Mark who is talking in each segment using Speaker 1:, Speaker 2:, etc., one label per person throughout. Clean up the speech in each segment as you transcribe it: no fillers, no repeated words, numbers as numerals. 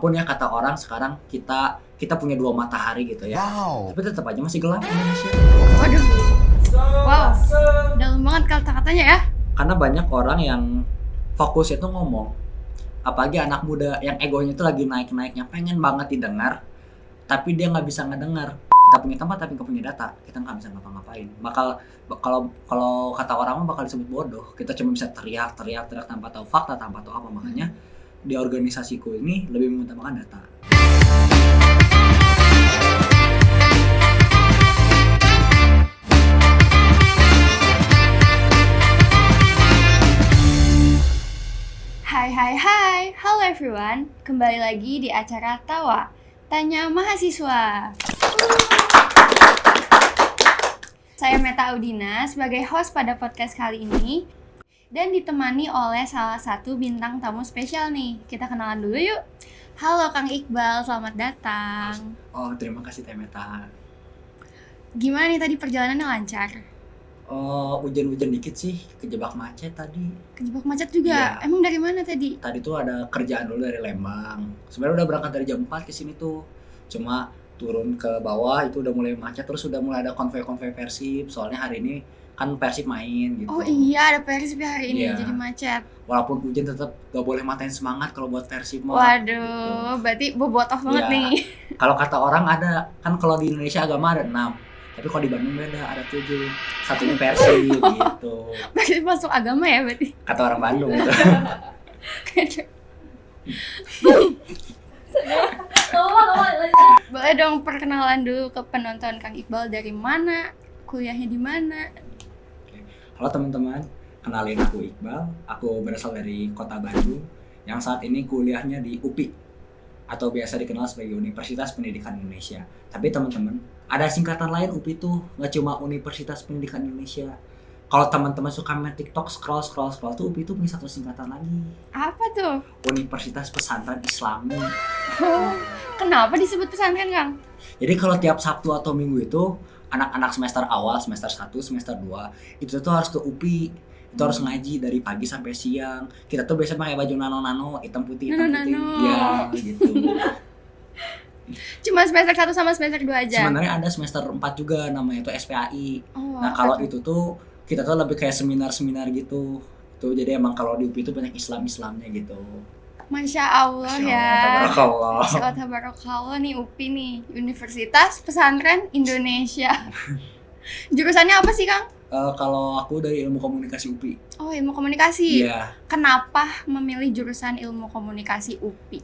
Speaker 1: walaupun ya kata orang sekarang kita punya dua matahari gitu ya. Wow. Tapi tetap aja masih gelap Indonesia.
Speaker 2: Waduh. Wow. Dalam banget kata-katanya ya.
Speaker 1: Karena banyak orang yang fokus itu ngomong, apalagi anak muda yang egonya itu lagi naik-naiknya, pengen banget didengar, tapi dia nggak bisa ngedengar. Kita punya tempat tapi nggak punya data, kita nggak bisa ngapa-ngapain. Kalau kata orang mah bakal disebut bodoh. Kita cuma bisa teriak tanpa tahu fakta, tanpa tahu apa. Makanya di organisasiku ini lebih mengutamakan data.
Speaker 2: Hai, halo everyone. Kembali lagi di acara Tawa, Tanya Mahasiswa. Saya Meta Audina sebagai host pada podcast kali ini dan ditemani oleh salah satu bintang tamu spesial nih. Kita kenalan dulu yuk. Halo Kang Iqbal, selamat datang.
Speaker 1: Oh, terima kasih Teh Meta.
Speaker 2: Gimana nih tadi perjalanannya lancar?
Speaker 1: Hujan-hujan dikit sih, kejebak macet tadi.
Speaker 2: Kejebak macet juga?
Speaker 1: Iya.
Speaker 2: Emang dari mana tadi?
Speaker 1: Tadi tuh ada kerjaan dulu dari Lembang. Sebenarnya udah berangkat dari jam 4 ke sini tuh. Cuma turun ke bawah itu udah mulai macet, terus udah mulai ada konvoy-konvoy Persib. Soalnya hari ini kan Persib main gitu.
Speaker 2: Oh iya, ada Persib hari ini,
Speaker 1: Iya.
Speaker 2: jadi macet.
Speaker 1: Walaupun hujan tetap gak boleh matain semangat kalau buat Persib mah.
Speaker 2: Waduh, berarti bobotoh banget
Speaker 1: Iya.
Speaker 2: nih.
Speaker 1: Kalau kata orang ada, kan kalau di Indonesia agama ada 6. Tapi kalau di Bandung beda, ada 7. Satunya Persib gitu.
Speaker 2: Persib masuk agama ya berarti?
Speaker 1: Kata orang Bandung gitu.
Speaker 2: Boleh dong perkenalan dulu ke penonton Kang Iqbal, dari mana, kuliahnya di mana?
Speaker 1: Halo teman-teman, kenalin aku Iqbal. Aku berasal dari kota Bandung yang saat ini kuliahnya di UPI atau biasa dikenal sebagai Universitas Pendidikan Indonesia. Tapi teman-teman, ada singkatan lain UPI tuh, nggak cuma Universitas Pendidikan Indonesia. Kalau teman-teman suka main TikTok, scroll tuh UPI tuh punya satu singkatan lagi.
Speaker 2: Apa tuh?
Speaker 1: Universitas Pesantren Islami.
Speaker 2: Oh, kenapa disebut pesantren, Kang?
Speaker 1: Jadi kalau tiap Sabtu atau Minggu itu anak-anak semester awal, semester 1, semester 2 itu tuh harus ke UPI. Itu harus ngaji dari pagi sampai siang. Kita tuh biasa pakai baju nano-nano, hitam putih.
Speaker 2: Nano-nano.
Speaker 1: Ya, gitu.
Speaker 2: Cuma semester 1 sama semester 2 aja?
Speaker 1: Sebenarnya ada semester 4 juga, namanya itu SPAI.
Speaker 2: Oh,
Speaker 1: Nah, kalau itu tuh kita tuh lebih kayak seminar-seminar gitu. Tuh jadi emang kalau di UPI itu banyak Islamnya gitu.
Speaker 2: Masya Allah ya.
Speaker 1: Tabarakallah.
Speaker 2: Masya Allah, tabarakallah nih UPI nih, Universitas Pesantren Indonesia. Jurusannya apa sih, Kang?
Speaker 1: Kalau aku dari ilmu komunikasi UPI.
Speaker 2: Oh, ilmu komunikasi.
Speaker 1: Iya.
Speaker 2: Kenapa memilih jurusan ilmu komunikasi UPI?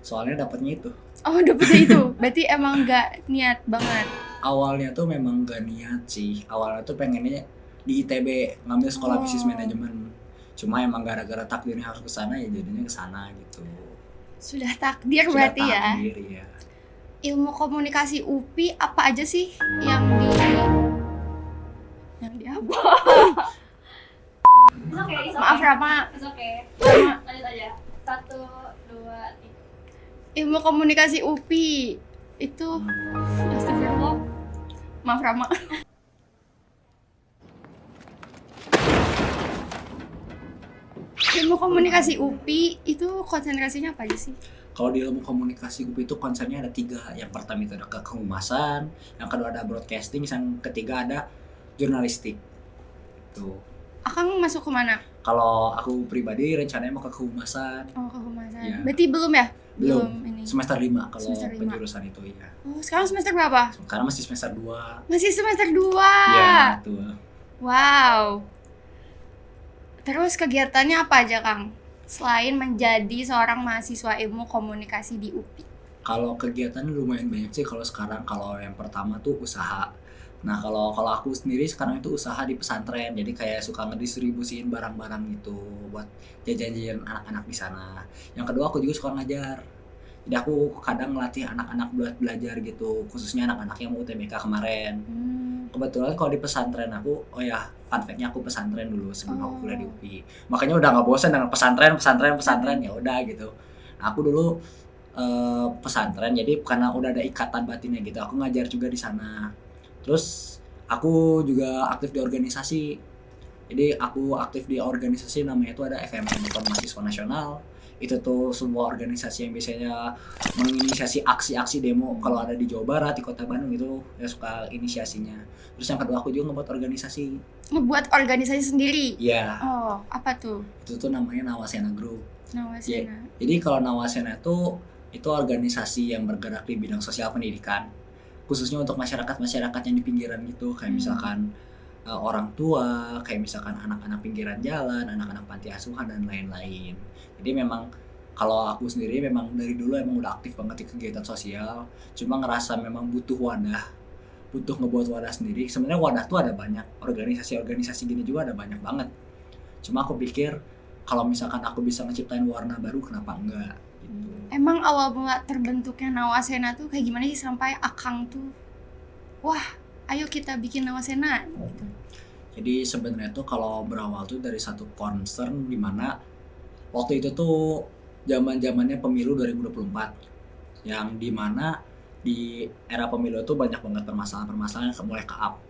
Speaker 1: Soalnya dapatnya itu.
Speaker 2: Oh, dapetnya itu. Berarti emang gak niat banget.
Speaker 1: Awalnya tuh memang gak niat sih. Awalnya tuh pengennya di ITB ngambil sekolah bisnis manajemen. Cuma emang gara-gara takdirnya harus ke sana ya jadinya ke sana gitu.
Speaker 2: Sudah takdir berarti ya.
Speaker 1: Takdir, ya.
Speaker 2: Ilmu komunikasi UPI apa aja sih yang di apa? Maaf Rama. Rama.
Speaker 3: Lanjut aja. 1, 2, 3.
Speaker 2: Ilmu komunikasi UPI itu astagfirullah. Maaf Rama. Ilmu komunikasi UPI itu konsentrasinya apa aja sih?
Speaker 1: Kalau di ilmu komunikasi UPI itu konsepnya ada 3. Yang pertama itu ada kehumasan, yang kedua ada broadcasting, yang ketiga ada jurnalistik. Tuh.
Speaker 2: Akang masuk ke mana?
Speaker 1: Kalau aku pribadi rencananya mau ke kehumasan.
Speaker 2: Oh, kehumasan.
Speaker 1: Ya.
Speaker 2: Berarti belum ya?
Speaker 1: Belum.
Speaker 2: Ini.
Speaker 1: Semester 5 kalau
Speaker 2: Semester 5.
Speaker 1: penjurusan itu ya.
Speaker 2: Oh, sekarang semester berapa?
Speaker 1: Sekarang masih semester 2.
Speaker 2: Masih semester 2.
Speaker 1: Iya, tuh.
Speaker 2: Wow. Terus kegiatannya apa aja, Kang? Selain menjadi seorang mahasiswa ilmu komunikasi di UPI.
Speaker 1: Kalau kegiatan lumayan banyak sih kalau sekarang. Kalau yang pertama tuh usaha. Nah, kalau aku sendiri sekarang itu usaha di pesantren. Jadi kayak suka ngedistribusiin barang-barang gitu buat jajan-jajan anak-anak di sana. Yang kedua aku juga suka ngajar. Jadi aku kadang ngelatih anak-anak buat belajar gitu, khususnya anak-anak yang mau UTBK kemarin. Kebetulan kalau di pesantren aku, oh ya, fun fact-nya aku pesantren dulu sebelum aku kuliah di UPI. Makanya udah nggak bosan dengan pesantren ya udah gitu. Nah, aku dulu pesantren, jadi karena udah ada ikatan batinnya gitu, aku ngajar juga di sana. Terus aku juga aktif di organisasi. Jadi aku aktif di organisasi namanya itu ada FMN, Mahasiswa Nasional. Itu tuh semua organisasi yang biasanya menginisiasi aksi-aksi demo kalau ada di Jawa Barat, di Kota Bandung itu ya suka inisiasinya. Terus yang kedua aku juga ngebuat organisasi.
Speaker 2: Ngebuat organisasi sendiri.
Speaker 1: Iya,
Speaker 2: Oh, apa tuh?
Speaker 1: itu tuh namanya Nawasena Group.
Speaker 2: Nawasena.
Speaker 1: Jadi kalau Nawasena itu organisasi yang bergerak di bidang sosial pendidikan, khususnya untuk masyarakat-masyarakat yang di pinggiran gitu, kayak misalkan orang tua, kayak misalkan anak-anak pinggiran jalan, anak-anak panti asuhan dan lain-lain. Jadi memang kalau aku sendiri memang dari dulu emang udah aktif banget di kegiatan sosial, cuma ngerasa memang butuh wadah, butuh ngebuat wadah sendiri. Sebenarnya wadah tuh ada banyak, organisasi-organisasi gini juga ada banyak banget. Cuma aku pikir kalau misalkan aku bisa ngeciptain warna baru, kenapa enggak gitu.
Speaker 2: Emang awal mula terbentuknya Nawasena tuh kayak gimana sih sampai Akang tuh, wah, ayo kita bikin Nawasena gitu.
Speaker 1: Jadi sebenarnya tuh kalau berawal tuh dari satu concern di mana waktu itu tuh zaman-zamannya pemilu 2024, yang di mana di era pemilu itu banyak banget permasalahan-permasalahan yang mulai ke-up.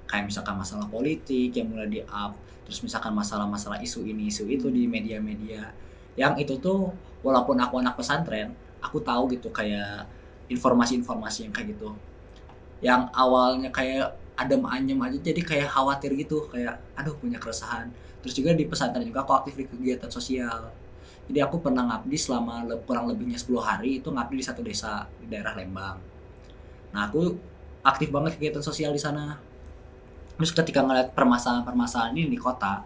Speaker 1: Kayak misalkan masalah politik yang mulai di-up, terus misalkan masalah-masalah isu ini, isu itu di media-media. Yang itu tuh walaupun aku anak pesantren, aku tahu gitu kayak informasi-informasi yang kayak gitu. Yang awalnya kayak adem anyem aja jadi kayak khawatir gitu, kayak aduh punya keresahan. Terus juga di pesantren juga aku aktif di kegiatan sosial. Jadi aku pernah ngabdi selama kurang lebihnya 10 hari itu ngabdi di satu desa di daerah Lembang. Nah, aku aktif banget kegiatan sosial di sana. Terus ketika ngeliat permasalahan-permasalahan ini di kota,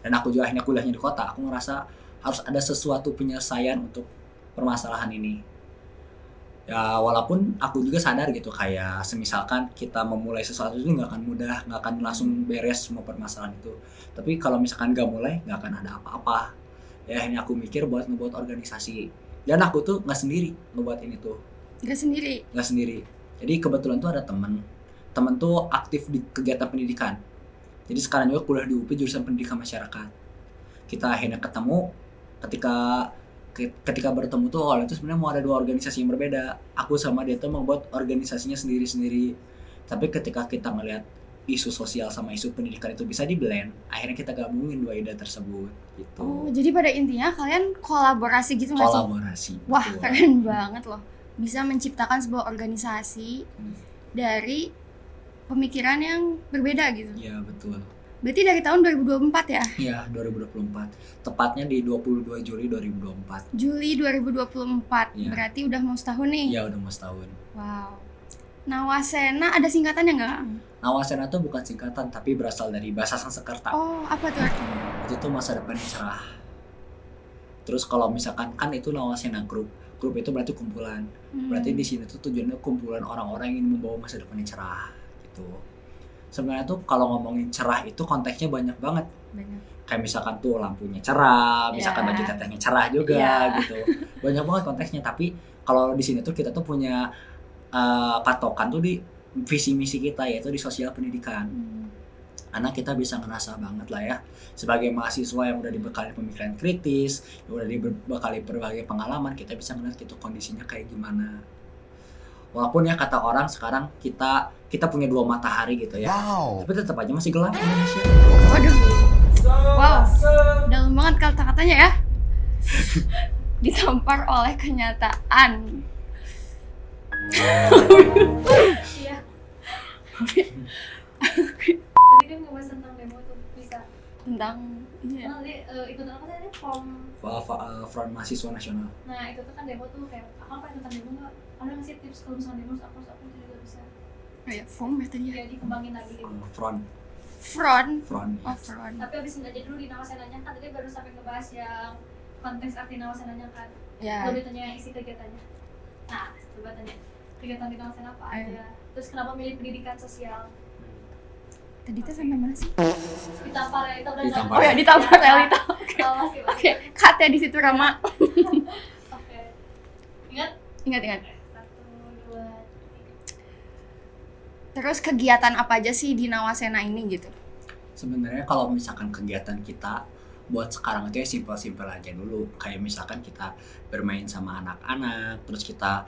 Speaker 1: dan aku juga akhirnya kuliahnya di kota, aku ngerasa harus ada sesuatu penyelesaian untuk permasalahan ini. Ya walaupun aku juga sadar gitu kayak semisalkan kita memulai sesuatu itu nggak akan mudah, nggak akan langsung beres semua permasalahan itu. Tapi kalau misalkan nggak mulai nggak akan ada apa-apa. Ya akhirnya aku mikir buat ngebuat organisasi. Dan aku tuh nggak sendiri ngebuat ini tuh,
Speaker 2: Gak sendiri.
Speaker 1: nggak sendiri. Jadi kebetulan tuh ada temen tuh aktif di kegiatan pendidikan. Jadi sekarang juga kuliah di UPI jurusan pendidikan masyarakat. Kita akhirnya ketemu ketika bertemu tuh awalnya tuh sebenarnya mau ada dua organisasi yang berbeda. Aku sama dia tuh membuat organisasinya sendiri-sendiri. Tapi ketika kita ngelihat isu sosial sama isu pendidikan itu bisa di-blend, akhirnya kita gabungin dua ide tersebut gitu.
Speaker 2: Oh, jadi pada intinya kalian kolaborasi gitu nggak sih?
Speaker 1: Kolaborasi.
Speaker 2: Wah,
Speaker 1: betul.
Speaker 2: keren banget loh. Bisa menciptakan sebuah organisasi dari pemikiran yang berbeda gitu.
Speaker 1: Iya, betul.
Speaker 2: Berarti dari tahun 2024 ya?
Speaker 1: Iya, 2024. Tepatnya di 22 Juli 2024.
Speaker 2: Juli 2024.
Speaker 1: Iya.
Speaker 2: Berarti udah mau setahun nih.
Speaker 1: Iya, udah mau setahun.
Speaker 2: Wow. Nawasena ada singkatannya nggak?
Speaker 1: Nawasena itu bukan singkatan, tapi berasal dari bahasa Sanskerta.
Speaker 2: Oh, apa tuh artinya?
Speaker 1: Itu tuh masa depan yang cerah. Terus kalau misalkan kan itu Nawasena Group. Grup itu berarti kumpulan. Berarti di sini tuh tujuannya kumpulan orang-orang yang ingin membawa masa depan yang cerah gitu. Sebenarnya tuh kalau ngomongin cerah itu konteksnya banyak banget.
Speaker 2: Banyak.
Speaker 1: Kayak misalkan tuh lampunya cerah, misalkan
Speaker 2: Ya.
Speaker 1: baju tetehnya cerah juga
Speaker 2: Ya.
Speaker 1: gitu. Banyak banget konteksnya, tapi kalau di sini tuh kita tuh punya patokan tuh di visi misi kita, yaitu di sosial pendidikan. Karena kita bisa ngerasa banget lah ya, sebagai mahasiswa yang udah dibekali pemikiran kritis, yang udah dibekali berbagai pengalaman, kita bisa ngeliat gitu kondisinya kayak gimana. Walaupun ya kata orang sekarang kita punya dua matahari gitu ya, tapi tetap aja masih gelap Indonesia.
Speaker 2: Waduh. Wow. Dalam banget kata-katanya ya. Ditampar oleh kenyataan.
Speaker 3: Iya. Tadi kan ngebahas tentang demo tuh, bisa.
Speaker 2: Tentang ini ya.
Speaker 3: Nanti ikutan apa tadi? Form.
Speaker 1: Front Mahasiswa Nasional.
Speaker 3: Nah itu tuh kan demo tuh kayak, apa ikutan demo nggak? Ada nggak sih tips kalau misalnya demo aku itu juga bisa.
Speaker 2: Oh ya, form ya tadi ya.
Speaker 3: Jadi kembangin lagi gitu.
Speaker 1: Front.
Speaker 2: Front.
Speaker 1: Ya.
Speaker 2: Oh, front.
Speaker 3: Tapi abisin aja dulu di Nawasenanya kan tadi baru sampai ngebahas yang konteks arti Nawasenanya kan.
Speaker 2: Ya.
Speaker 3: Lebih tanya isi kegiatannya. Nah, coba tanya kegiatan di Nawasena apa aja. Terus kenapa milih pendidikan sosial?
Speaker 2: Tadi tuh sampai mana sih?
Speaker 3: Ditampar ya, itu udah
Speaker 1: Ditampar.
Speaker 2: Oh ya, ditampar realita.
Speaker 3: Oke.
Speaker 2: Oke, cut ya di situ Rama.
Speaker 3: Oke. Ingat?
Speaker 2: Ingat.
Speaker 3: Oke, 1, 2, 3.
Speaker 2: Terus kegiatan apa aja sih di Nawasena ini gitu?
Speaker 1: Sebenarnya kalau misalkan kegiatan kita buat sekarang itu ya simpel-simpel aja dulu. Kayak misalkan kita bermain sama anak-anak, terus kita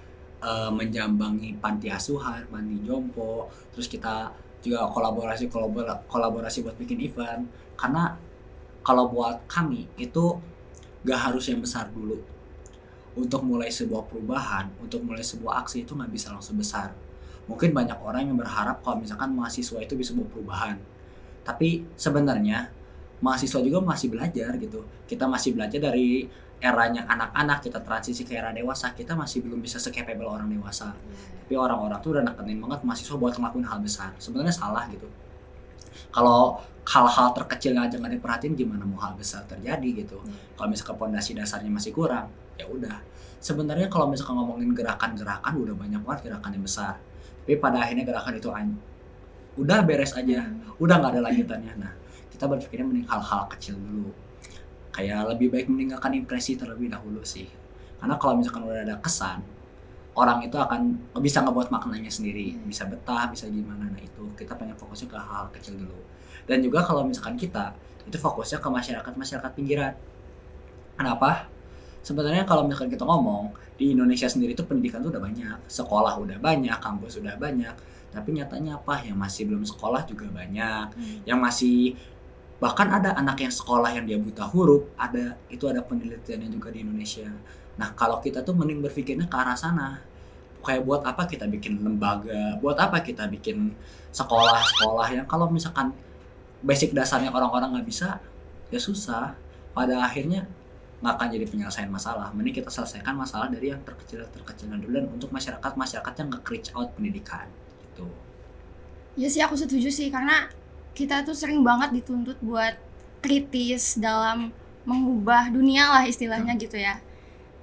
Speaker 1: menjambangi panti asuhan, panti jompo, terus kita juga kolaborasi buat bikin event. Karena kalau buat kami itu Gak harus yang besar dulu. Untuk mulai sebuah perubahan, untuk mulai sebuah aksi itu nggak bisa langsung besar. Mungkin banyak orang yang berharap kalau misalkan mahasiswa itu bisa sebuah perubahan. Tapi sebenarnya mahasiswa juga masih belajar gitu. Kita masih belajar dari eranya anak-anak, kita transisi ke era dewasa, kita masih belum bisa se-capable orang dewasa. Tapi orang-orang tuh udah nekenin banget mahasiswa buat ngelakuin hal besar. Sebenarnya salah gitu. Kalau hal-hal terkecilnya aja nggak diperhatiin, gimana mau hal besar terjadi gitu. Kalau misalkan pondasi dasarnya masih kurang, ya udah. Sebenarnya kalau misalkan ngomongin gerakan-gerakan udah banyak banget gerakan yang besar. Tapi pada akhirnya gerakan itu udah beres aja, udah nggak ada lanjutannya. Nah, kita berpikirnya mending hal-hal kecil dulu. Kayak lebih baik meninggalkan impresi terlebih dahulu sih. Karena kalau misalkan udah ada kesan, orang itu akan bisa ngebuat maknanya sendiri, bisa betah, bisa gimana. Nah itu kita pengen fokusnya ke hal kecil dulu. Dan juga kalau misalkan kita itu fokusnya ke masyarakat pinggiran. Kenapa? Sebenarnya kalau misalkan kita ngomong di Indonesia sendiri itu pendidikan tuh udah banyak, sekolah udah banyak, kampus udah banyak. Tapi nyatanya apa? Yang masih belum sekolah juga banyak, yang masih bahkan ada anak yang sekolah yang dia buta huruf, itu ada penelitiannya juga di Indonesia. Nah, kalau kita tuh mending berpikirnya ke arah sana. Kayak buat apa kita bikin lembaga, buat apa kita bikin sekolah-sekolah yang kalau misalkan basic dasarnya orang-orang nggak bisa, ya susah. Pada akhirnya nggak akan jadi penyelesaian masalah. Mending kita selesaikan masalah dari yang terkecil-terkecilan dulu, dan untuk masyarakat yang nggak reach out pendidikan. Gitu.
Speaker 2: Ya sih, aku setuju sih, karena kita tuh sering banget dituntut buat kritis dalam mengubah dunia lah istilahnya gitu ya.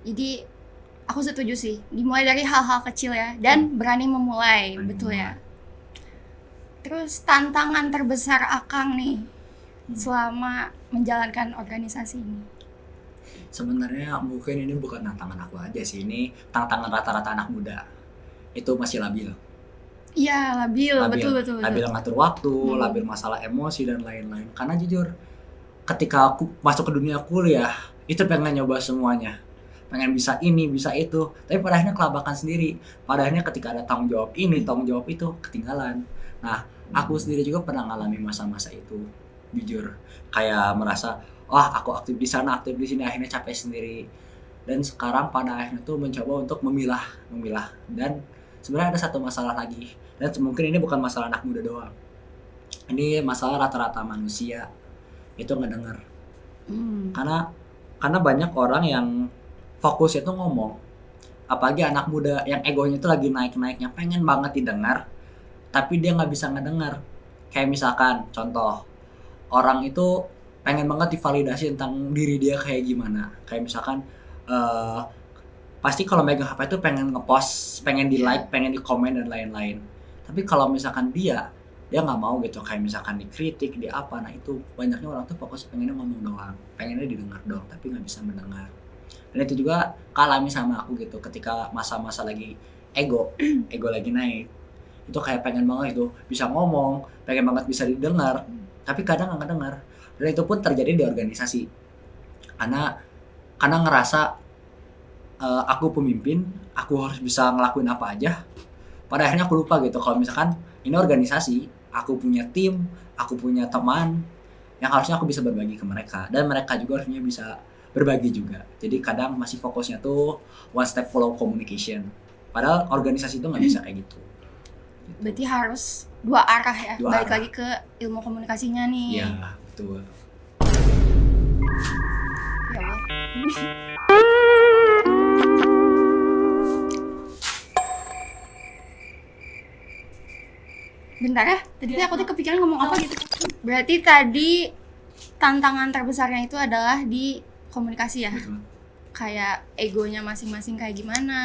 Speaker 2: Jadi aku setuju sih, dimulai dari hal-hal kecil ya, dan berani memulai, betul ya. Terus tantangan terbesar Akang nih selama menjalankan organisasi ini?
Speaker 1: Sebenarnya mungkin ini bukan tantangan aku aja sih, ini tantangan rata-rata anak muda. Itu masih labil.
Speaker 2: Iya, labil. Betul.
Speaker 1: Labil ngatur waktu, labil masalah emosi dan lain-lain. Karena jujur, ketika aku masuk ke dunia kuliah, itu pengen nyoba semuanya. Pengen bisa ini, bisa itu. Tapi pada akhirnya kelabakan sendiri. Pada akhirnya ketika ada tanggung jawab ini, tanggung jawab itu, ketinggalan. Nah, aku sendiri juga pernah ngalami masa-masa itu. Jujur, kayak merasa, wah aku aktif di sana, aktif di sini, akhirnya capek sendiri. Dan sekarang pada akhirnya tuh mencoba untuk memilah. Dan sebenarnya ada satu masalah lagi. Dan mungkin ini bukan masalah anak muda doang. Ini masalah rata-rata manusia. Itu ngedenger. Karena banyak orang yang fokusnya tuh ngomong. Apalagi anak muda yang egonya itu lagi naik-naiknya, pengen banget didengar, tapi dia nggak bisa ngedengar. Kayak misalkan contoh, orang itu pengen banget divalidasi tentang diri dia kayak gimana. Kayak misalkan pasti kalau megang HP itu pengen ngepost, pengen di like, pengen di komen dan lain-lain. Tapi kalau misalkan dia nggak mau gitu, kayak misalkan dikritik, di apa, nah itu banyaknya orang tuh fokus pengennya ngomong doang, pengennya didengar doang, tapi nggak bisa mendengar. Dan itu juga kalami sama aku gitu, ketika masa-masa lagi ego lagi naik, itu kayak pengen banget itu bisa ngomong, pengen banget bisa didengar, tapi kadang nggak dengar. Dan itu pun terjadi di organisasi, karena ngerasa aku pemimpin, aku harus bisa ngelakuin apa aja. Pada akhirnya aku lupa gitu kalau misalkan ini organisasi, aku punya tim, aku punya teman yang harusnya aku bisa berbagi ke mereka, dan mereka juga harusnya bisa berbagi juga. Jadi kadang masih fokusnya tuh one step follow communication, padahal organisasi itu nggak bisa kayak gitu.
Speaker 2: Berarti harus dua arah ya, balik lagi ke ilmu komunikasinya nih.
Speaker 1: Iya, betul.
Speaker 2: Ya Allah. Bentar ya, tadi aku tuh kepikiran ngomong apa gitu. Berarti tadi tantangan terbesarnya itu adalah di komunikasi ya.
Speaker 1: Betul.
Speaker 2: Kayak egonya masing-masing kayak gimana.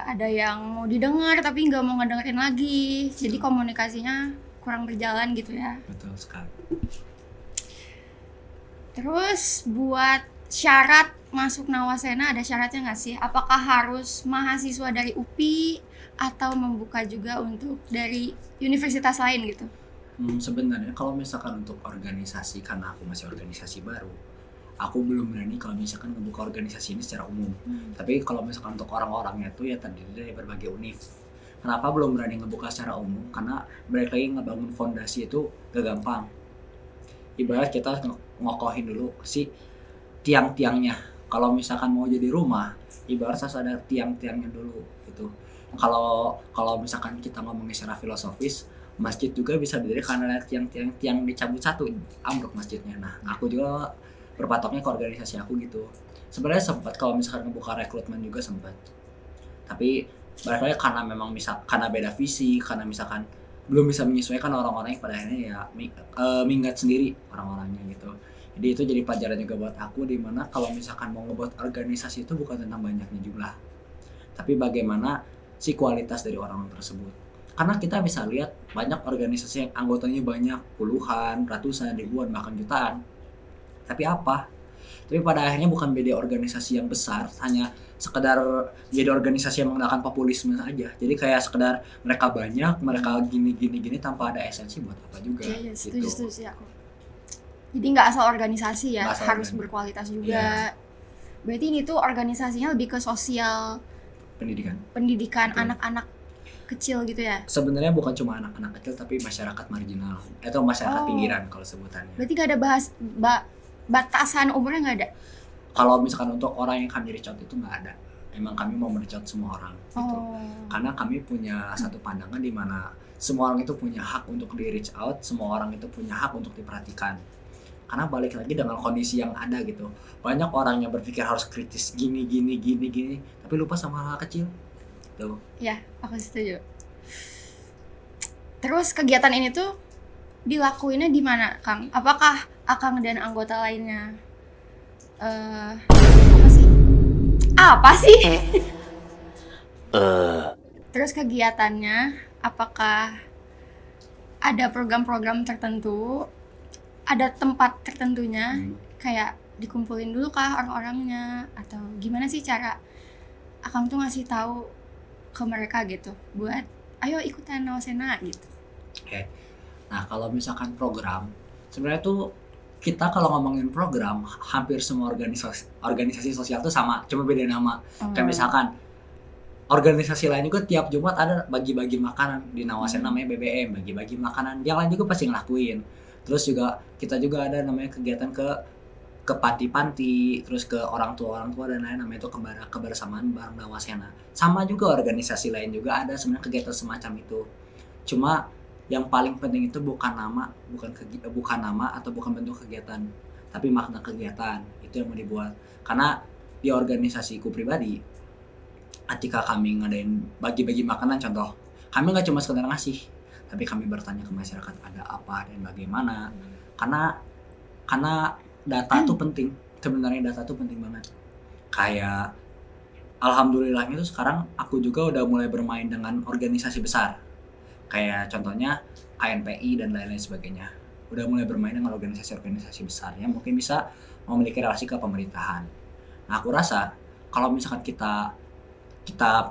Speaker 2: Ada yang mau didengar tapi nggak mau ngedengerin lagi. Jadi komunikasinya kurang berjalan gitu ya.
Speaker 1: Betul sekali.
Speaker 2: Terus buat syarat masuk Nawasena ada syaratnya nggak sih? Apakah harus mahasiswa dari UPI atau membuka juga untuk dari universitas lain gitu?
Speaker 1: Sebenarnya kalau misalkan untuk organisasi, karena aku masih organisasi baru, aku belum berani kalau misalkan ngebuka organisasi ini secara umum. Tapi kalau misalkan untuk orang-orangnya tuh ya terdiri dari berbagai univ. Kenapa belum berani ngebuka secara umum? Karena mereka yang ngebangun fondasi itu gak gampang. Ibarat kita ngokohin dulu si tiang-tiangnya. Kalau misalkan mau jadi rumah, ibarat harus ada tiang-tiangnya dulu gitu. Kalau misalkan kita ngomongin secara filosofis, masjid juga bisa berdiri karena ada tiang-tiang dicabut satu, ambruk masjidnya. Nah, aku juga berpatoknya ke organisasi aku gitu. Sebenarnya sempat kalau misalkan ngebuka rekrutmen juga sempat. Tapi balik lagi karena memang karena beda visi, karena misalkan belum bisa menyesuaikan orang-orangnya, pada akhirnya ya minggat sendiri orang-orangnya gitu. Jadi itu jadi pelajaran juga buat aku, dimana kalau misalkan mau ngebuat organisasi itu bukan tentang banyaknya jumlah, tapi bagaimana si kualitas dari orang tersebut. Karena kita bisa lihat banyak organisasi yang anggotanya banyak, puluhan, ratusan, ribuan, bahkan jutaan. Tapi apa? Tapi pada akhirnya bukan beda organisasi yang besar, hanya sekedar jadi organisasi yang menggunakan populisme saja. Jadi kayak sekedar mereka banyak, mereka gini tanpa ada esensi, buat apa juga.
Speaker 2: Iya,
Speaker 1: gitu.
Speaker 2: setuju sih aku. Jadi nggak asal organisasi ya,
Speaker 1: Nggak asal
Speaker 2: harus
Speaker 1: organisasi.
Speaker 2: berkualitas juga. Berarti ini tuh organisasinya lebih ke sosial, pendidikan
Speaker 1: Betul.
Speaker 2: anak-anak kecil gitu ya.
Speaker 1: Sebenarnya bukan cuma anak-anak kecil, tapi masyarakat marginal atau masyarakat
Speaker 2: Oh.
Speaker 1: pinggiran kalau sebutannya.
Speaker 2: Berarti nggak ada batasan umurnya nggak ada.
Speaker 1: Kalau misalkan untuk orang yang kami reach out itu nggak ada. Emang kami mau reach out semua orang gitu.
Speaker 2: Oh.
Speaker 1: Karena kami punya satu pandangan di mana semua orang itu punya hak untuk di reach out, semua orang itu punya hak untuk diperhatikan. Karena balik lagi dengan kondisi yang ada gitu. Banyak orang yang berpikir harus kritis gini, tapi lupa sama hal kecil. Tuh.
Speaker 2: Ya, aku setuju. Terus kegiatan ini tuh dilakuinnya di mana, Kang? Apakah Akang dan anggota lainnya apa sih? Apa sih? Terus kegiatannya apakah ada program-program tertentu? Ada tempat tertentunya? Kayak dikumpulin dulu kah orang-orangnya, atau gimana sih cara Akang tuh ngasih tahu ke mereka gitu buat ayo ikutan Nawasena gitu.
Speaker 1: Nah, kalau misalkan program, sebenarnya tuh kita kalau ngomongin program, hampir semua organisasi sosial tuh sama, cuma beda nama. Kayak misalkan organisasi lain juga tiap Jumat ada bagi-bagi makanan, di Nawasena namanya BBM, bagi-bagi makanan. Yang lain juga pasti ngelakuin. Terus juga kita juga ada namanya kegiatan ke panti-panti, terus ke orang tua dan lain, namanya itu kebersamaan bareng Nawasena. Sama juga organisasi lain juga ada sebenarnya kegiatan semacam itu. Cuma yang paling penting itu bukan nama atau bukan bentuk kegiatan, tapi makna kegiatan itu yang mau dibuat. Karena di organisasiku pribadi, ketika kami ngadain bagi-bagi makanan, contoh, kami nggak cuma sekedar ngasih, tapi kami bertanya ke masyarakat ada apa dan bagaimana. Karena data tuh penting, sebenarnya data tuh penting banget. Kayak alhamdulillahnya tuh sekarang aku juga udah mulai bermain dengan organisasi besar. Kayak contohnya KNPI dan lain-lain sebagainya. Udah mulai bermain dengan organisasi-organisasi besar yang mungkin bisa memiliki relasi ke pemerintahan. Nah, aku rasa kalau misalkan kita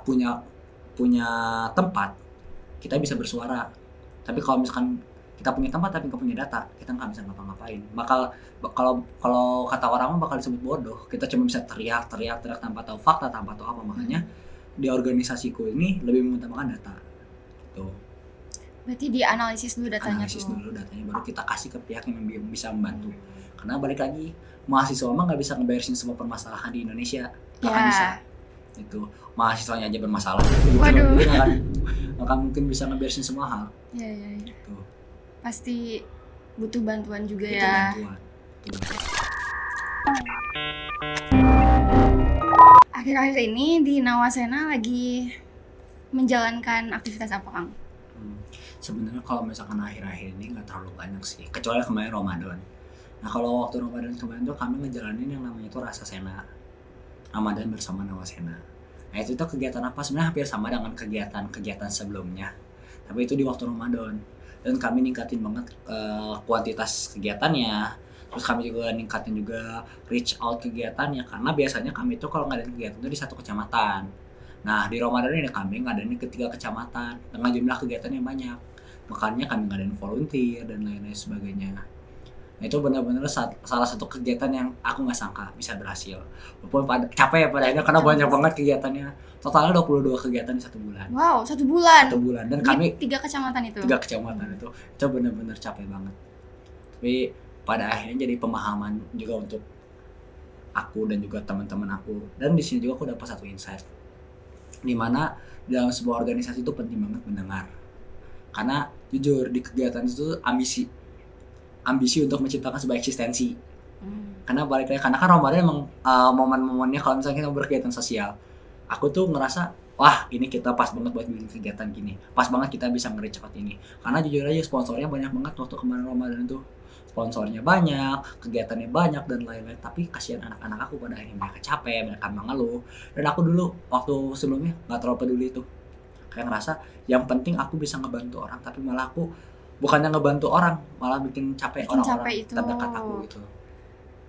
Speaker 1: punya tempat, kita bisa bersuara. Tapi kalau misalkan kita punya tempat tapi nggak punya data, kita nggak bisa ngapa-ngapain. Kalau kata orang mah bakal disebut bodoh. Kita cuma bisa teriak tanpa tahu fakta, tanpa tahu apa. Makanya di organisasiku ini lebih mengutamakan data. Tuh.
Speaker 2: Berarti dianalisis dulu datanya
Speaker 1: Baru kita kasih ke pihak yang bisa membantu. Karena balik lagi, mahasiswa mah nggak bisa ngeberesin semua permasalahan di Indonesia. Nggak akan bisa. Itu mahasiswanya aja bermasalah.
Speaker 2: Waduh.
Speaker 1: Nggak mungkin bisa ngeberesin semua hal.
Speaker 2: Iya.
Speaker 1: Gitu.
Speaker 2: Pasti butuh bantuan juga
Speaker 1: Itu
Speaker 2: ya.
Speaker 1: bantuan.
Speaker 2: Akhir-akhir ini di Nawasena lagi menjalankan aktivitas apa, Kang?
Speaker 1: Sebenarnya kalau misalkan akhir-akhir ini nggak terlalu banyak sih, kecuali kemarin Ramadan. Nah, kalau waktu Ramadan kemarin tuh kami ngejalanin yang namanya itu Rasa Sena, Ramadan bersama Nawasena. Nah, itu tuh kegiatan apa? Sebenarnya hampir sama dengan kegiatan sebelumnya, tapi itu di waktu Ramadan. Dan kami ningkatin banget kuantitas kegiatannya. Terus kami juga ningkatin juga reach out kegiatannya, karena biasanya kami tuh kalau ngadain kegiatan itu di satu kecamatan. Nah, di Ramadan ini kami ngadain di 3 kecamatan dengan jumlah kegiatan yang banyak. Makanya kami ngadain volunteer dan lain-lain sebagainya. Nah, itu benar-benar salah satu kegiatan yang aku nggak sangka bisa berhasil. Walaupun capek ya pada akhirnya karena banyak banget kegiatannya. Totalnya 22 kegiatan di 1 bulan.
Speaker 2: Wow, 1 bulan.
Speaker 1: 1 bulan. Dan
Speaker 2: Di
Speaker 1: kami
Speaker 2: 3 kecamatan itu.
Speaker 1: 3 kecamatan itu benar-benar capek banget. Tapi pada akhirnya jadi pemahaman juga untuk aku dan juga teman-teman aku. Dan di sini juga aku dapat satu insight, dimana dalam sebuah organisasi itu penting banget mendengar. Karena jujur di kegiatan itu ambisi untuk menciptakan sebuah eksistensi. Karena balik lagi, karena kan Ramadan emang momen-momennya kalau misalnya kita berkegiatan sosial, aku tuh ngerasa wah ini kita pas banget buat bikin kegiatan gini, pas banget kita bisa nge-reach out ini. Karena jujur aja sponsornya banyak banget waktu kemarin Ramadan tuh, sponsornya banyak, kegiatannya banyak dan lain-lain. Tapi kasihan anak-anak aku, pada akhirnya mereka capek, mereka mengeluh. Dan aku dulu waktu sebelumnya nggak terlalu peduli itu, kayak ngerasa yang penting aku bisa ngebantu orang, tapi malah aku bukannya ngebantu orang, malah bikin capek
Speaker 2: Bikin
Speaker 1: orang-orang
Speaker 2: capek itu.
Speaker 1: terdekat aku gitu.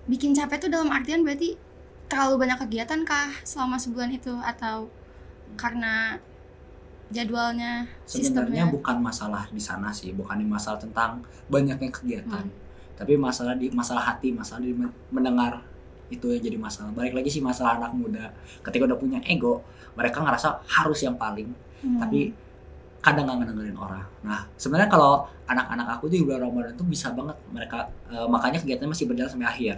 Speaker 2: Bikin capek tuh dalam artian berarti terlalu banyak kegiatan kah selama sebulan itu, atau karena jadwalnya,
Speaker 1: Sebenarnya
Speaker 2: sistemnya?
Speaker 1: bukan masalah di sana sih, bukan masalah tentang banyaknya kegiatan, tapi masalah hati, masalah di mendengar, itu yang jadi masalah. Balik lagi sih masalah anak muda, ketika udah punya ego, mereka ngerasa harus yang paling, tapi kadang nggak ngedengerin orang. Nah sebenarnya kalau anak-anak aku tuh di bulan Ramadan tuh bisa banget mereka, makanya kegiatannya masih berjalan sampai akhir.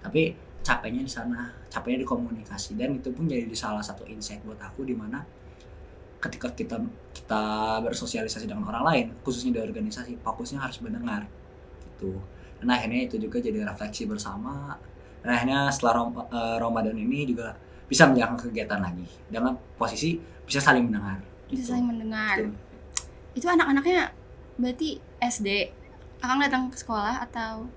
Speaker 1: Tapi capeknya di sana, capeknya di komunikasi, dan itu pun jadi salah satu insight buat aku, di mana ketika kita bersosialisasi dengan orang lain, khususnya di organisasi, fokusnya harus mendengar gitu. Dan akhirnya itu juga jadi refleksi bersama. Dan akhirnya setelah Ramadan ini juga bisa menjalankan kegiatan lagi dengan posisi bisa saling mendengar.
Speaker 2: Bisa
Speaker 1: Gitu.
Speaker 2: saling mendengar.
Speaker 1: Betul.
Speaker 2: Itu anak-anaknya berarti SD. Akang datang ke sekolah atau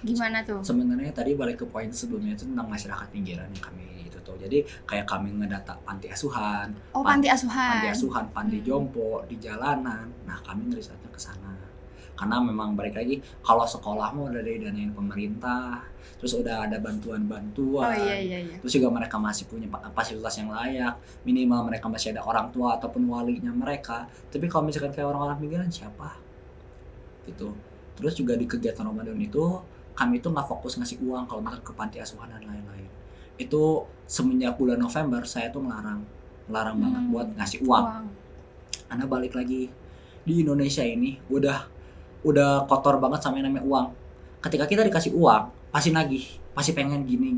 Speaker 2: gimana tuh?
Speaker 1: Sebenarnya tadi balik ke poin sebelumnya itu tentang masyarakat pinggiran yang kami itu tuh. Jadi kayak kami ngedata panti asuhan,
Speaker 2: Oh, panti asuhan.
Speaker 1: panti jompo di jalanan. Nah, kami ngerisetnya ke sana. Karena memang balik lagi, kalau sekolah mau udah didanain pemerintah, terus udah ada bantuan-bantuan.
Speaker 2: Oh iya.
Speaker 1: Terus juga mereka masih punya fasilitas yang layak, minimal mereka masih ada orang tua ataupun walinya mereka. Tapi kalau misalkan kayak orang-orang pinggiran, siapa? Gitu. Terus juga di kegiatan Ramadan itu, kami itu nggak fokus ngasih uang kalau misalkan ke panti asuhan dan lain-lain. Itu semenjak bulan November saya tuh melarang banget buat ngasih uang. Karena balik lagi, di Indonesia ini udah kotor banget sama yang namanya uang. Ketika kita dikasih uang, pasti nagih, pasti pengen gini.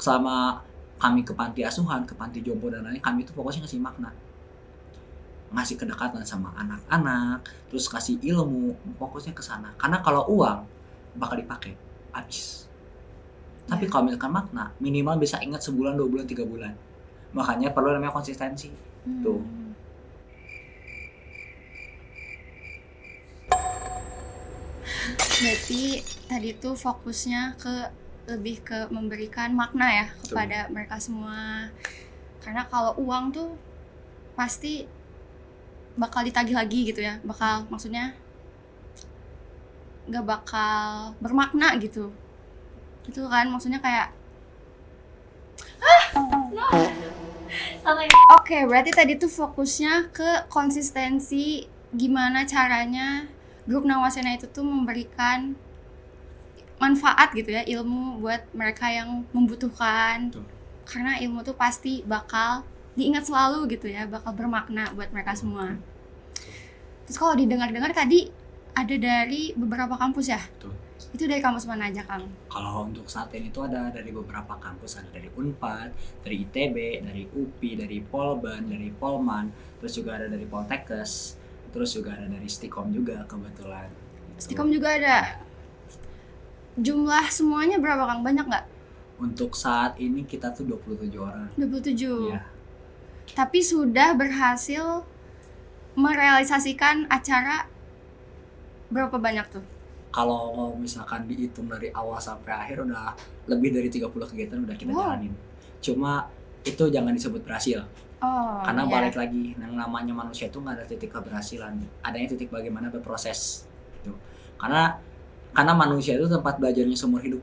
Speaker 1: Selama kami ke panti asuhan, ke panti jompo dan lain-lain, kami itu fokusnya ngasih makna, ngasih kedekatan sama anak-anak, terus kasih ilmu, fokusnya ke sana. Karena kalau uang bakal dipakai habis. Tapi kalau misalkan makna, minimal bisa ingat sebulan, 2 bulan, 3 bulan. Makanya perlu namanya konsistensi. Tuh.
Speaker 2: Berarti tadi tuh fokusnya lebih ke memberikan makna ya kepada mereka semua. Karena kalau uang tuh pasti bakal ditagih lagi gitu ya, maksudnya gak bakal bermakna gitu. Itu kan maksudnya kayak Oke, berarti tadi tuh fokusnya ke konsistensi, gimana caranya grup Nawasena itu tuh memberikan manfaat gitu ya, ilmu buat mereka yang membutuhkan.
Speaker 1: Betul.
Speaker 2: Karena ilmu tuh pasti bakal diingat selalu gitu ya, bakal bermakna buat mereka semua. Terus kalau didengar-dengar tadi ada dari beberapa kampus ya?
Speaker 1: Betul.
Speaker 2: Itu dari kampus mana aja, Kang?
Speaker 1: Kalau untuk saat ini itu ada dari beberapa kampus, ada dari Unpad, dari ITB, dari UPI, dari Polban, dari Polman, terus juga ada dari Poltekkes, terus juga ada dari Stikom juga kebetulan.
Speaker 2: Stikom juga ada. Jumlah semuanya berapa, Kang? Banyak nggak?
Speaker 1: Untuk saat ini kita tuh 27 orang.
Speaker 2: 27.
Speaker 1: Iya.
Speaker 2: Tapi sudah berhasil merealisasikan acara berapa banyak tuh?
Speaker 1: Kalau misalkan dihitung dari awal sampai akhir udah lebih dari 30 kegiatan udah kita jalanin. Cuma itu jangan disebut berhasil. Karena balik lagi, yang namanya manusia itu nggak ada titik keberhasilan, adanya titik bagaimana berproses gitu. Karena manusia itu tempat belajarnya seumur hidup,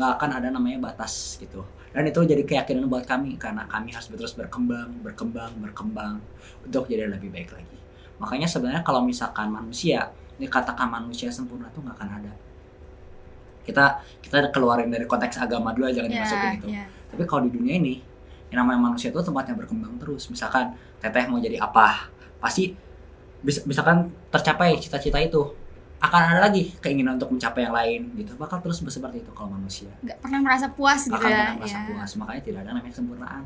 Speaker 1: nggak akan ada namanya batas gitu. Dan itu jadi keyakinan buat kami, karena kami harus terus berkembang untuk jadi lebih baik lagi. Makanya sebenarnya kalau misalkan manusia, dikatakan manusia sempurna tuh nggak akan ada. Kita keluarin dari konteks agama dulu, jangan dimasukin itu. Tapi kalau di dunia ini, yang namanya manusia itu tempatnya berkembang terus. Misalkan Teteh mau jadi apa, pasti misalkan tercapai cita-cita itu, akan ada lagi keinginan untuk mencapai yang lain gitu. Bakal terus seperti itu kalau manusia.
Speaker 2: Nggak pernah merasa puas gitu
Speaker 1: Akan
Speaker 2: ya.
Speaker 1: pernah merasa
Speaker 2: Iya.
Speaker 1: puas. Makanya tidak ada namanya kesempurnaan.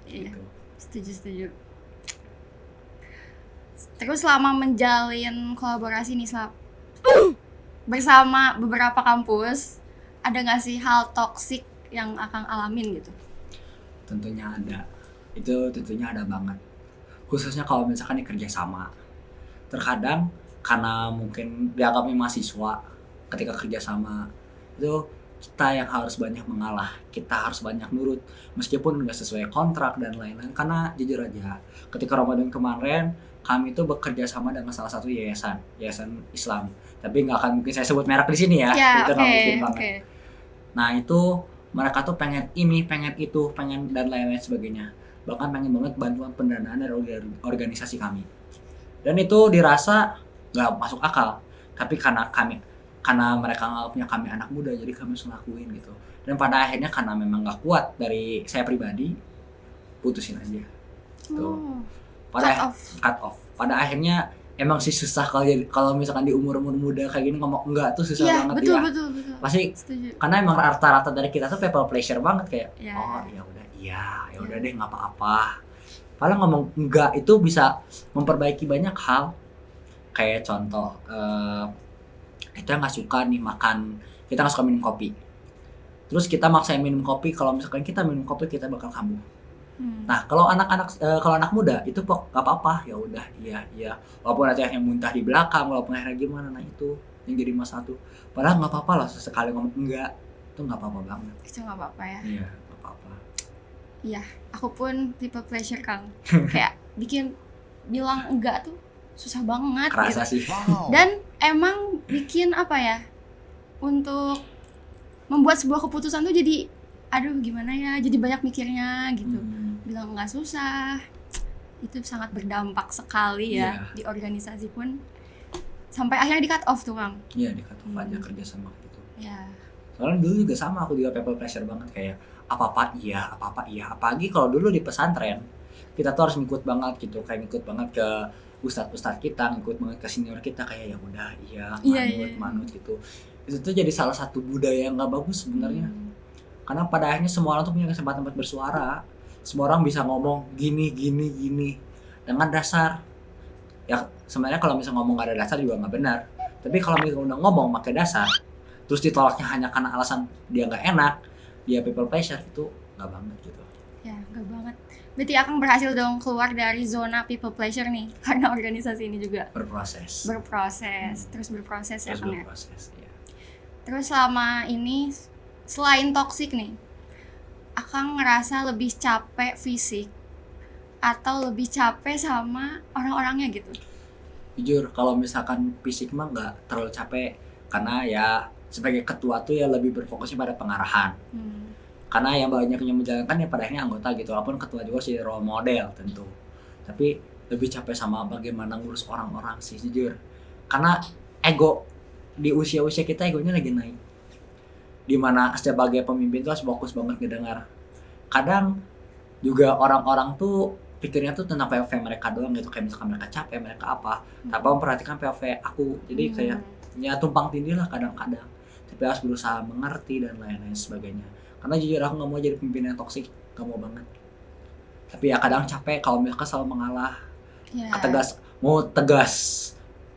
Speaker 2: Iya.
Speaker 1: Gitu.
Speaker 2: Setuju. Terus selama menjalin kolaborasi nih bersama beberapa kampus, ada nggak sih hal toksik yang akan alamin gitu?
Speaker 1: Tentunya ada. Itu tentunya ada banget. Khususnya kalau misalkan di kerja sama. Terkadang karena mungkin dianggapnya mahasiswa ketika kerja sama itu kita yang harus banyak mengalah, kita harus banyak nurut meskipun nggak sesuai kontrak dan lain-lain. Karena jujur aja, ketika Ramadan kemarin kami itu bekerja sama dengan salah satu yayasan Islam. Tapi nggak akan mungkin saya sebut merek di sini ya,
Speaker 2: Ya,
Speaker 1: itu
Speaker 2: oke.
Speaker 1: nggak mungkin banget. Nah itu mereka tuh pengen ini, pengen itu, pengen dan lain-lain sebagainya. Bahkan pengen banget bantuan pendanaan dari organisasi kami. Dan itu dirasa nggak masuk akal. Tapi karena mereka nganggapnya kami anak muda, jadi kami harus ngelakuin gitu. Dan pada akhirnya karena memang nggak kuat dari saya pribadi, putusin aja. Gitu. Cut off. Pada akhirnya emang sih susah kalau misalkan di umur muda kayak gini ngomong enggak tuh susah
Speaker 2: Iya,
Speaker 1: banget
Speaker 2: betul,
Speaker 1: ya.
Speaker 2: betul.
Speaker 1: Pasti
Speaker 2: Setuju.
Speaker 1: karena emang rata-rata dari kita tuh people pleasure banget kayak
Speaker 2: Ya.
Speaker 1: oh ya udah deh nggak apa-apa. Padahal ngomong enggak itu bisa memperbaiki banyak hal. Kayak contoh kita nggak suka nih makan, kita nggak suka minum kopi. Terus kita maksain minum kopi, kalau misalkan kita minum kopi kita bakal kambuh. Nah kalau anak muda itu nggak apa-apa, ya udah iya walaupun nanti yang muntah di belakang, walaupun akhirnya gimana, nah itu yang jadi masalah tuh. Padahal nggak apa-apa lah sesekali ngomong enggak, itu nggak apa-apa banget.
Speaker 2: Itu nggak apa-apa ya.
Speaker 1: Iya nggak apa-apa.
Speaker 2: Iya, aku pun tipe pleasure Kang. Kayak bilang enggak tuh susah banget
Speaker 1: Kerasa
Speaker 2: gitu.
Speaker 1: sih.
Speaker 2: Dan emang bikin apa ya, untuk membuat sebuah keputusan tuh jadi aduh gimana ya, jadi banyak mikirnya gitu. Bilang enggak susah, itu sangat berdampak sekali ya.
Speaker 1: Iya.
Speaker 2: Di organisasi pun sampai akhirnya di cut off tuh Kang.
Speaker 1: Iya di cut off aja kerja sama gitu.
Speaker 2: Ya.
Speaker 1: Soalnya dulu juga sama, aku juga people pleasure banget kayak apa-apa iya. Apalagi kalau dulu di pesantren, kita tuh harus ngikut banget gitu, kayak ngikut banget ke ustadz kita, ngikut banget ke senior kita, kayak ya udah manut gitu. Itu tuh jadi salah satu budaya yang nggak bagus sebenarnya. Karena pada akhirnya semua orang tuh punya kesempatan buat bersuara. Semua orang bisa ngomong gini dengan dasar. Ya sebenarnya kalau misalnya ngomong gak ada dasar juga nggak benar. Tapi kalau misalnya udah ngomong pakai dasar, terus ditolaknya hanya karena alasan dia nggak enak, dia people pleasure, itu nggak banget gitu.
Speaker 2: Ya, nggak banget. Berarti Akang berhasil dong keluar dari zona people pleasure nih, karena organisasi ini juga
Speaker 1: Berproses.
Speaker 2: terus berproses ya
Speaker 1: Terus
Speaker 2: Kang ya.
Speaker 1: berproses ya.
Speaker 2: Terus selama ini selain toksik nih, Akang ngerasa lebih capek fisik atau lebih capek sama orang-orangnya gitu?
Speaker 1: Jujur kalau misalkan fisik mah nggak terlalu capek, karena ya sebagai ketua tuh ya lebih berfokusnya pada pengarahan. Karena yang banyak yang menjalankan ya pada akhirnya anggota gitu, walaupun ketua juga sih role model tentu. Tapi lebih capek sama bagaimana ngurus orang-orang sih jujur. Karena ego di usia-usia kita egonya lagi naik. Dimana sebagai pemimpin tuh harus fokus banget ngedengar. Kadang juga orang-orang tuh pikirnya tuh tentang POV mereka doang gitu, kayak misalkan mereka capek, mereka apa, tanpa memperhatikan POV aku. Jadi kayak ya tumpang tindih lah kadang-kadang. Tapi harus berusaha mengerti dan lain-lain sebagainya. Karena jujur aku gak mau jadi pemimpin yang toksik, gak mau banget. Tapi ya kadang capek kalau mereka selalu mengalah,
Speaker 2: Ya.
Speaker 1: mau tegas.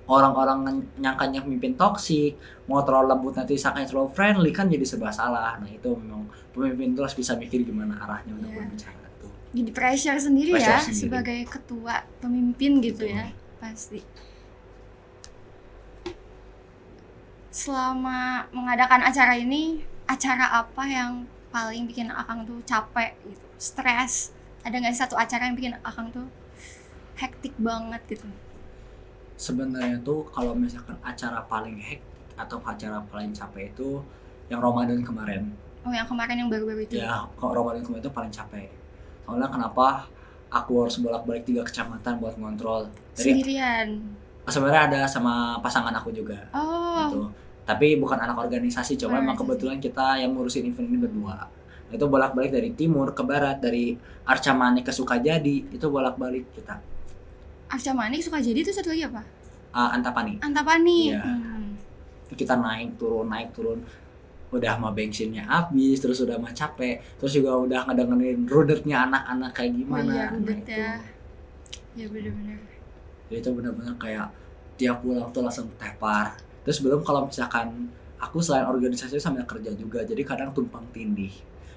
Speaker 1: Orang-orang nyangkanya pemimpin toksik, mau terlalu lembut nanti sangkanya terlalu friendly, kan jadi serba salah. Nah itu memang pemimpin itu harus bisa mikir gimana arahnya untuk
Speaker 2: Iya.
Speaker 1: berbicara tuh.
Speaker 2: Jadi pressure sendiri
Speaker 1: Pressure
Speaker 2: ya
Speaker 1: sendiri.
Speaker 2: sebagai ketua pemimpin gitu
Speaker 1: Betul.
Speaker 2: ya, pasti. Selama mengadakan acara ini, acara apa yang paling bikin Akang tuh capek gitu, stres? Ada nggak sih satu acara yang bikin Akang tuh hektik banget gitu?
Speaker 1: Sebenarnya tuh kalau misalkan acara paling hektik atau acara paling capek itu yang Ramadan kemarin.
Speaker 2: Oh yang kemarin yang baru-baru itu?
Speaker 1: Ya, kalau Ramadan kemarin itu paling capek. Soalnya kenapa? Aku harus bolak-balik 3 kecamatan buat ngontrol.
Speaker 2: Sendirian?
Speaker 1: Sebenarnya ada sama pasangan aku juga.
Speaker 2: Oh.
Speaker 1: Gitu. Tapi bukan anak organisasi, cuma emang
Speaker 2: Organisasi.
Speaker 1: kebetulan kita yang ngurusin event ini berdua. Itu bolak-balik dari timur ke barat, dari Arca Mani ke Sukajadi, itu bolak-balik kita.
Speaker 2: Arca Manik suka jadi itu satu lagi apa?
Speaker 1: Antapani.
Speaker 2: Antapani.
Speaker 1: Iya. kita naik turun, udah mah bensinnya habis, terus udah mah capek, terus juga udah ngedengerin rudetnya anak-anak kayak
Speaker 2: Oh
Speaker 1: gimana.
Speaker 2: iya,
Speaker 1: Nah,
Speaker 2: rudet
Speaker 1: itu.
Speaker 2: ya. Ya bener-bener.
Speaker 1: Jadi itu benar-benar kayak tiap pulang tuh langsung tepar. Terus belum kalau misalkan aku selain organisasi sambil kerja juga, jadi kadang tumpang tindih.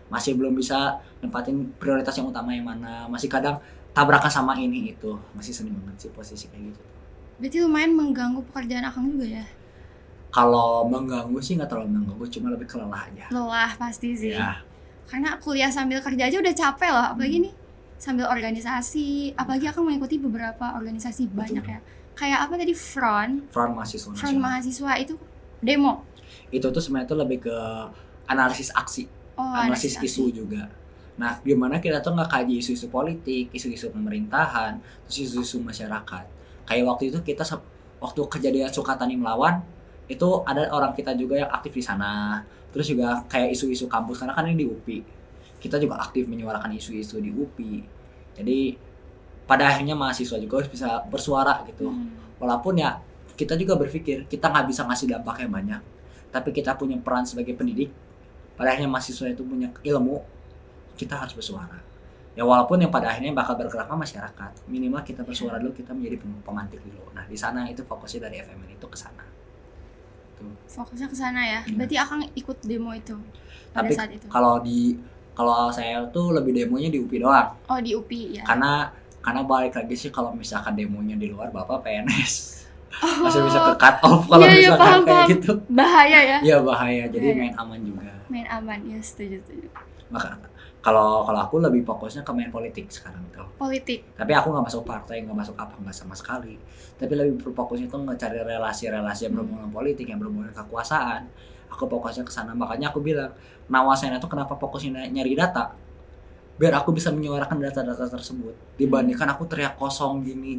Speaker 1: Masih belum bisa nempatin prioritas yang utama yang mana. Masih kadang tabrakan sama ini itu. Masih sering banget sih posisi kayak gitu.
Speaker 2: Berarti lumayan mengganggu pekerjaan Akang juga ya?
Speaker 1: Kalau mengganggu sih nggak terlalu mengganggu, cuma lebih kelelah aja.
Speaker 2: Lelah pasti sih.
Speaker 1: Ya,
Speaker 2: Karena kuliah sambil kerja aja udah capek loh, apalagi nih sambil organisasi, apalagi Akang mengikuti beberapa organisasi banyak ya. Kayak apa tadi, front
Speaker 1: front mahasiswa
Speaker 2: front
Speaker 1: nasional.
Speaker 2: mahasiswa itu demo.
Speaker 1: Itu tuh sebenarnya tuh lebih ke analisis aksi,
Speaker 2: Oh,
Speaker 1: analisis
Speaker 2: analisis
Speaker 1: isu juga. Nah, gimana kita tuh nggak kaji isu-isu politik, isu-isu pemerintahan, terus isu-isu masyarakat. Kayak waktu itu kita waktu kejadian Sukatani melawan, itu ada orang kita juga yang aktif di sana. Terus juga kayak isu-isu kampus, karena kan ini di UPI. Kita juga aktif menyuarakan isu-isu di UPI. Jadi pada akhirnya mahasiswa juga harus bisa bersuara gitu. Walaupun ya kita juga berpikir kita nggak bisa ngasih dampak yang banyak, tapi kita punya peran sebagai pendidik. Pada akhirnya mahasiswa itu punya ilmu, kita harus bersuara. Ya walaupun yang pada akhirnya bakal bergerak sama masyarakat, minimal kita bersuara dulu, kita menjadi pemantik dulu. Nah di sana itu fokusnya dari FMN itu ke sana. Tuh.
Speaker 2: Fokusnya ke sana ya.
Speaker 1: Iya.
Speaker 2: Berarti Akang ikut demo itu pada
Speaker 1: Tapi
Speaker 2: saat itu.
Speaker 1: kalau saya tuh lebih demonya di UPI doang,
Speaker 2: Oh, di UPI ya.
Speaker 1: karena balik lagi sih kalau misalkan demonya di luar bapak PNS
Speaker 2: Oh,
Speaker 1: masih bisa ke cut off kalau
Speaker 2: iya,
Speaker 1: misalkan
Speaker 2: paham,
Speaker 1: kayak
Speaker 2: paham.
Speaker 1: gitu.
Speaker 2: bahaya ya.
Speaker 1: Iya bahaya, jadi
Speaker 2: Bahaya.
Speaker 1: main aman juga.
Speaker 2: Main aman ya, setuju.
Speaker 1: Maka kalau aku lebih fokusnya ke main politik sekarang tuh.
Speaker 2: Politik.
Speaker 1: Tapi aku nggak masuk partai, nggak masuk apa, nggak sama sekali. Tapi lebih berfokusnya tuh ngecari relasi-relasi yang berhubungan politik, yang berhubungan kekuasaan. Aku fokusnya ke sana. Makanya aku bilang, Nawasena itu kenapa fokusnya nyari data? Biar aku bisa menyuarakan data-data tersebut. Dibandingkan aku teriak kosong gini